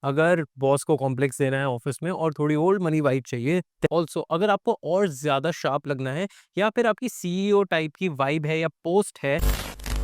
अगर बॉस को कॉम्प्लेक्स देना है ऑफिस में और थोड़ी ओल्ड मनी वाइब चाहिए, ऑल्सो अगर आपको और ज्यादा शार्प लगना है या फिर आपकी सीईओ टाइप की वाइब है या पोस्ट है।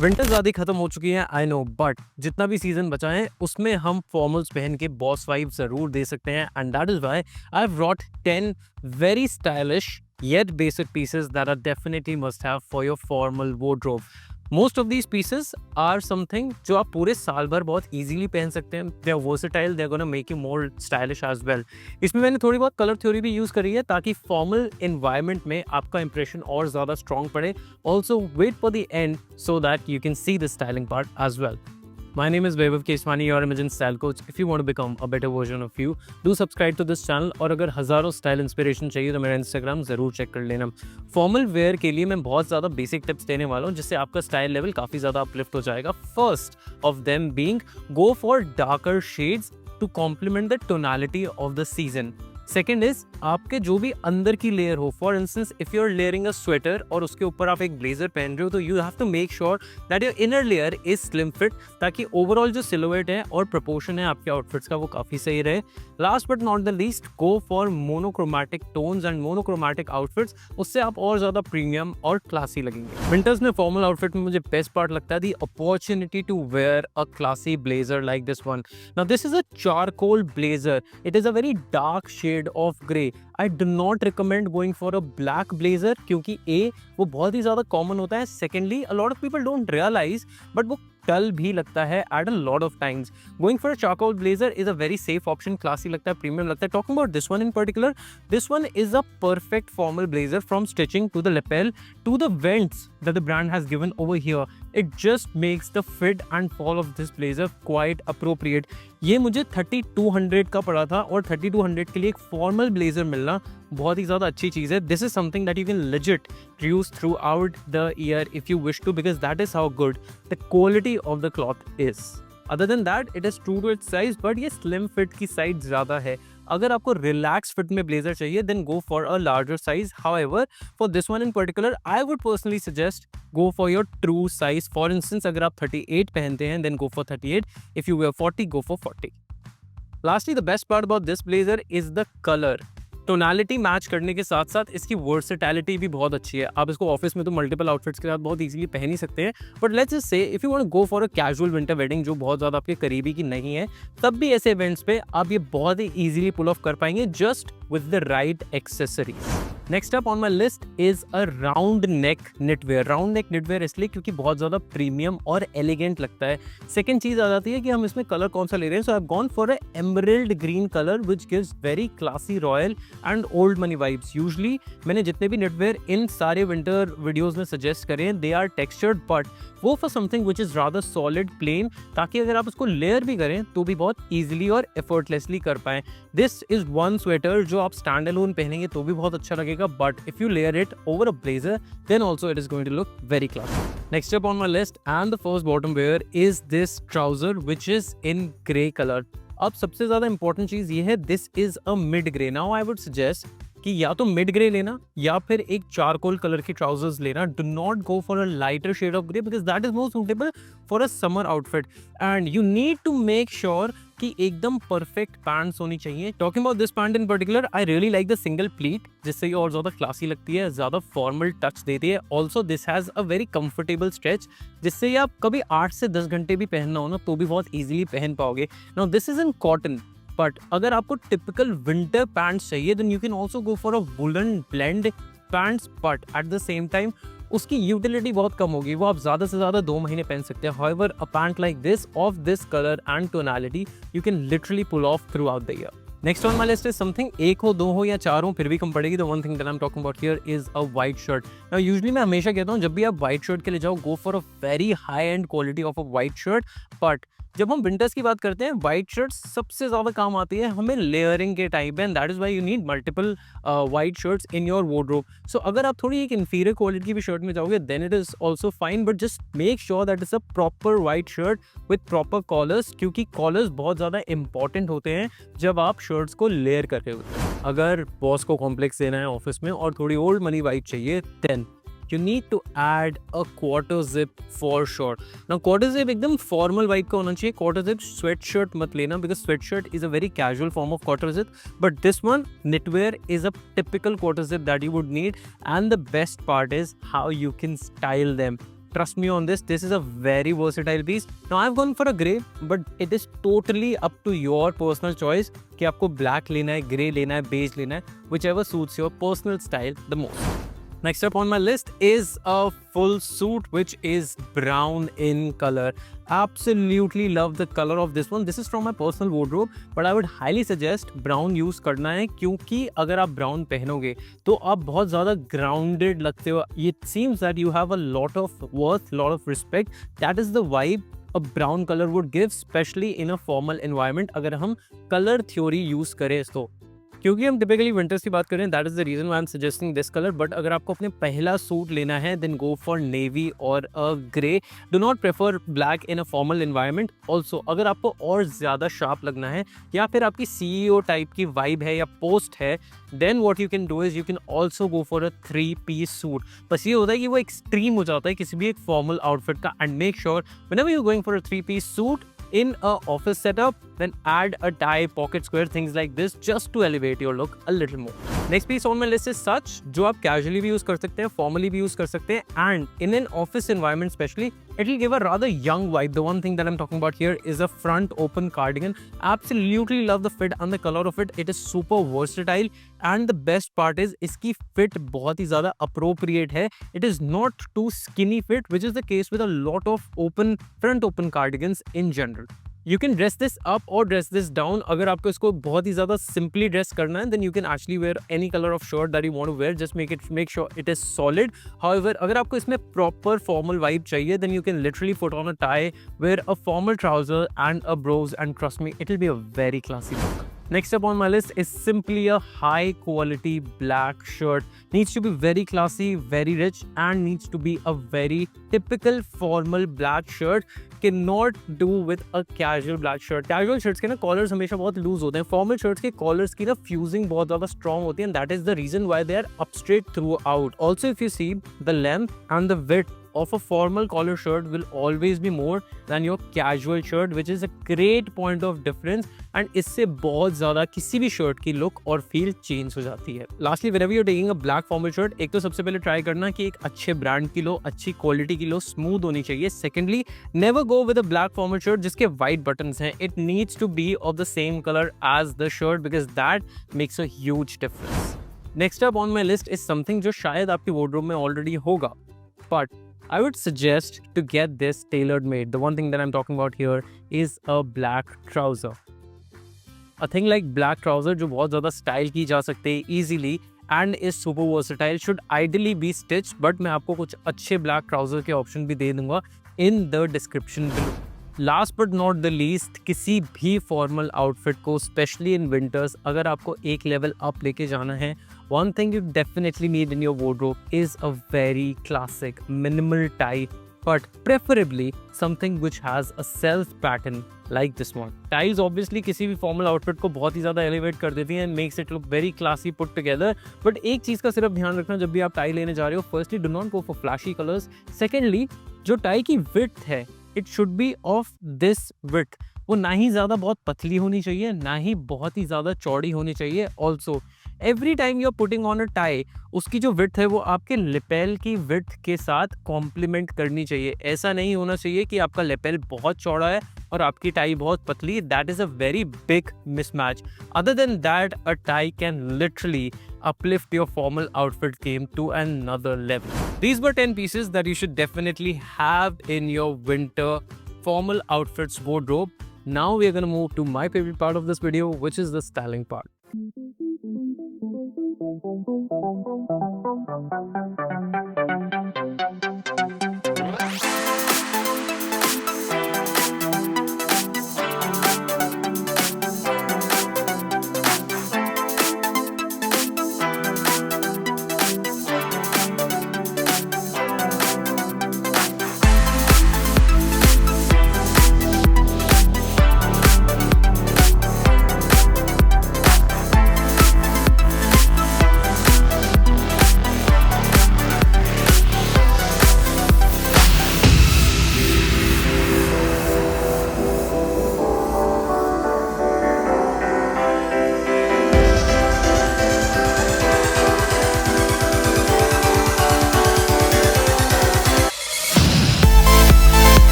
विंटर ज्यादा खत्म हो चुकी है आई नो, बट जितना भी सीजन बचा है उसमें हम फॉर्मल्स पहन के बॉस वाइब जरूर दे सकते हैं, and that is why I have brought 10 very stylish yet basic pieces that are definitely must have for your formal wardrobe. Most of these pieces are something जो आप पूरे साल भर बहुत easily पहन सकते हैं. They are versatile, they are gonna make you more stylish as well. इसमें मैंने थोड़ी बहुत कलर थ्योरी भी यूज करी है ताकि फॉर्मल environment में आपका impression और ज़्यादा strong पड़े. Also wait for the end so that you can see the styling part as well. My name is Vaibhav Keswani, your Imagine Style Coach. If you want to become a better version of you, do subscribe to this channel. और अगर हज़ारों style inspiration चाहिए तो मेरा Instagram ज़रूर check कर लेना. Formal wear के लिए मैं बहुत ज़्यादा बेसिक टिप्स देने वाला हूँ जिससे आपका स्टाइल लेवल काफ़ी ज़्यादा अपलिफ्ट हो जाएगा. First of them being go for darker shades to complement the tonality of the season. Second is आपके जो भी अंदर की लेयर हो, for instance if you are layering a sweater और उसके ऊपर आप एक ब्लेजर पहन रहे हो तो you have to make sure that your inner layer is slim fit ताकि ओवरऑल जो सिलुएट है और प्रोपोर्शन है आपके आउटफिट्स का वो काफी सही रहे. Last but not the least go for monochromatic tones and monochromatic outfits. उससे आप और ज्यादा प्रीमियम और क्लासी लगेंगे. विंटर्स में फॉर्मल आउटफिट में मुझे बेस्ट पार्ट लगता है the opportunity to wear a classy blazer like this one. Now this is a charcoal blazer. It is a very dark shade of grey. I do not recommend going for a black blazer क्योंकि वो बहुत ही ज़्यादा common होता है. Secondly, a lot of people don't realize but वो टल भी लगता है at a lot of times. Going for a charcoal blazer is a very safe option. Classy लगता है, premium लगता है. Talking about this one in particular, this one is a perfect formal blazer from stitching to the lapel to the vents that the brand has given over here. It just makes the fit and fall of this blazer quite appropriate. ये मुझे 3200 का पड़ा था और 3200 के लिए एक formal blazer मिलना बहुत ही ज़्यादा अच्छी चीज़ है. This is something that you can legit use throughout the year if you wish to, because that is how good the quality of the cloth is. Other than that it is true to its size, but ये slim fit की size ज़्यादा है. अगर आपको relax fit में blazer चाहिए then go for a larger size. However for this one in particular I would personally suggest go for your true size. For instance अगर आप 38 पहनते हैं then go for 38. If you wear 40 go for 40. Lastly, the best part about this blazer is the color. Tonality match करने के साथ साथ इसकी versatility भी बहुत अच्छी है. आप इसको ऑफिस में तो मल्टीपल आउटफिट्स के साथ बहुत इजीली पहन ही सकते हैं, but let's just say if you want to go for a casual winter wedding जो बहुत ज़्यादा आपके करीबी की नहीं है, तब भी ऐसे इवेंट्स पे आप ये बहुत ही इजीली पुल ऑफ कर पाएंगे just with the right accessories. Next up on my list is a round neck knitwear. Round neck knitwear इसलिए क्योंकि बहुत ज़्यादा प्रीमियम और एलिगेंट लगता है. सेकंड चीज़ आ जाती है कि हम इसमें कलर कौन सा ले रहे हैं. So I have gone for a emerald green colour which gives very classy royal and old money vibes. Usually मैंने जितने भी निटवेयर इन सारे विंटर वीडियोस में सजेस्ट करें दे आर टेक्सचर्ड, बट वो for something which is rather solid plain ताकि अगर आप उसको लेयर भी करें तो भी बहुत ईजिली और एफर्टलेसली कर पाएं. दिस इज वन स्वेटर जो आप स्टैंड अलोन पहनेंगे तो भी बहुत अच्छा लगेगा, but if you layer it over a blazer then also it is going to look very classy. Next up on my list and the first bottom wear is this trouser which is in grey color. अब सबसे ज़्यादा important चीज़ ये है this is a mid grey. Now I would suggest कि या तो mid grey लेना या फिर एक चारकोल कलर के ट्राउजर्स लेना. Do not go for a lighter shade of grey because that is more suitable for a summer outfit and you need to make sure कि एकदम परफेक्ट पैंट्स होनी चाहिए. Talking about this pant in particular I really like the single pleat जिससे ये और ज़्यादा classy लगती है, ज़्यादा फॉर्मल टच देती है. Also this has a very comfortable stretch जिससे ये आप कभी 8 से 10 घंटे भी पहनना हो ना तो भी बहुत ईजिली पहन पाओगे. Now this is in cotton, but अगर आपको टिपिकल विंटर पैंट्स चाहिए then you can also go for a woollen blend pants, but at the same time उसकी यूटिलिटी बहुत कम होगी. वो आप ज़्यादा से ज़्यादा 2 महीने पहन सकते हैं. However a pant like this of this colour and tonality you can literally pull off throughout the year. Next on my list is something, एक हो दो हो या चार हो फिर भी कम पड़ेगी. The one thing that I am talking about here is a white shirt. Now usually मैं हमेशा कहता हूँ जब भी आप वाइट शर्ट के लिए जाओ गो for a very high and quality of a white shirt, but जब हम विंटर्स की बात करते हैं व्हाइट शर्ट्स सबसे ज़्यादा काम आती है हमें लेयरिंग के टाइम पे, and that is why you need multiple white shirts in your wardrobe. So अगर आप थोड़ी एक इंफीरियर क्वालिटी की भी शर्ट में जाओगे then it is also fine, but just make sure that is a proper white shirt with proper collars, क्योंकि collars बहुत ज़्यादा इंपॉर्टेंट होते हैं जब आप शर्ट्स को लेयर कर रहे होते हैं. अगर बॉस को कॉम्प्लेक्स देना है ऑफिस में और थोड़ी ओल्ड मनी वाइब चाहिए then you need to add a quarter zip for sure. Now quarter zip एकदम formal vibe का होना चाहिए. Quarter zip sweatshirt मत लेना because sweatshirt is a very casual form of quarter zip. But this one, knitwear, is a typical quarter zip that you would need. And the best part is how you can style them. Trust me on this is a very versatile piece. Now I've gone for a grey, but it is totally up to your personal choice कि आपको black लेना है, grey लेना है, beige लेना है, whichever suits your personal style the most. Next up on my list is a full suit which is brown in color. Absolutely love the color of this one. This is from my personal wardrobe, but I would highly suggest brown use करना है क्योंकि अगर आप brown पहनोगे तो आप बहुत ज़्यादा grounded लगते हो. It seems that you have a lot of worth, lot of respect. That is the vibe a brown color would give, especially in a formal environment. अगर हम color theory use करें तो क्योंकि हम टिपिकली विंटर्स की बात करें, that is the reason why I am suggesting this colour. But अगर आपको अपने पहला सूट लेना है देन गो फॉर नेवी और a grey. Do not prefer black in a formal environment. Also अगर आपको और ज़्यादा शार्प लगना है या फिर आपकी CEO टाइप की वाइब है या पोस्ट है, then what you can do is you can also go for a 3-piece suit. बस ये होता है कि वो एक्सट्रीम हो जाता है किसी भी एक फॉर्मल आउटफिट का. And make sure whenever you going for a 3-piece suit in a office setup, then add a tie, pocket square, things like this just to elevate your look a little more. Next piece on my list is such जो आप casually भी use कर सकते हैं, formally भी use कर सकते हैं, and in an office environment especially, it will give a rather young vibe. The one thing that I'm talking about here is a front open cardigan. Absolutely love the fit and the color of it. It is super versatile and the best part is इसकी fit बहुत ही ज़्यादा appropriate है. It is not too skinny fit, which is the case with a lot of front open cardigans in general. You can dress this up or dress this down. अगर आपको इसको बहुत ही ज़्यादा simply dress करना है then you can actually wear any color of shirt that you want to wear. Just make sure it is solid. However, अगर आपको इसमें proper formal vibe चाहिए then you can literally put on a tie, wear a formal trouser and a bros, and trust me, it will be a very classy look. Next up on my list is simply a high quality black shirt. Needs to be very classy, very rich, and needs to be a very typical formal black shirt. Cannot do with a casual black shirt. Casual shirts के ना collars हमेशा बहुत loose होते हैं. Formal shirts के collars की ना fusing बहुत ज़्यादा strong होती है, and that is the reason why they are up straight throughout. Also, if you see the length and the width of a formal collar shirt will always be more than your casual shirt, which is a great point of difference, and इससे बहुत ज़्यादा किसी भी shirt की look और feel change हो जाती है. Lastly, whenever you're taking a black formal shirt, एक तो सबसे पहले ट्राई करना कि एक अच्छे ब्रांड की लो, अच्छी क्वालिटी की लो, स्मूथ होनी चाहिए. Secondly, never go with a black formal shirt जिसके white buttons हैं. It needs to be of the same color as the shirt because that makes a huge difference. Next up on my list is something जो शायद आपकी wardrobe में already होगा, but I would suggest to get this tailor made. The one thing that I'm talking about here is a black trouser. A thing like black trouser जो बहुत ज़्यादा style की जा सकते हैं easily and is super versatile should ideally be stitched, but मैं आपको कुछ अच्छे black trouser के option भी दे दूँगा in the description below. Last but not the least, किसी भी फॉर्मल आउटफिट को स्पेशली इन विंटर्स अगर आपको एक लेवल अप लेके जाना है, one thing you definitely need in your wardrobe is a very classic minimal tie, but preferably something which has a self pattern like this one. Ties obviously किसी भी formal outfit को बहुत ही ज़्यादा elevate कर देती हैं and makes it look very classy put together. But एक चीज़ का सिर्फ ध्यान रखना जब भी आप टाई लेने जा रहे हो, firstly do not go for flashy colors. Secondly, जो टाई की width है, it should be of this width. वो ना ही ज़्यादा बहुत पतली होनी चाहिए, ना ही बहुत ही ज़्यादा चौड़ी होनी चाहिए. Also, every time you are putting on a tie, उसकी जो विड्थ है वो आपके लेपेल की विड्थ के साथ कॉम्प्लीमेंट करनी चाहिए. ऐसा नहीं होना चाहिए कि आपका लेपेल बहुत चौड़ा है और आपकी टाई बहुत पतली. That is a very big mismatch. Other than that, a tie can literally uplift your formal outfit game to another level. These were 10 pieces that you should definitely have in your winter formal outfits wardrobe. Now we are going to move to my favorite part of this video, which is the styling part.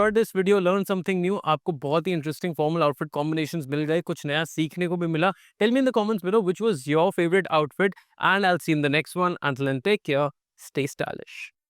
Enjoyed this video, learn something new, आपको बहुत ही interesting formal outfit combinations मिल गए, कुछ नया सीखने को भी मिला। Tell me in the comments below which was your favourite outfit and I will see in the next one. Until then take care, stay stylish.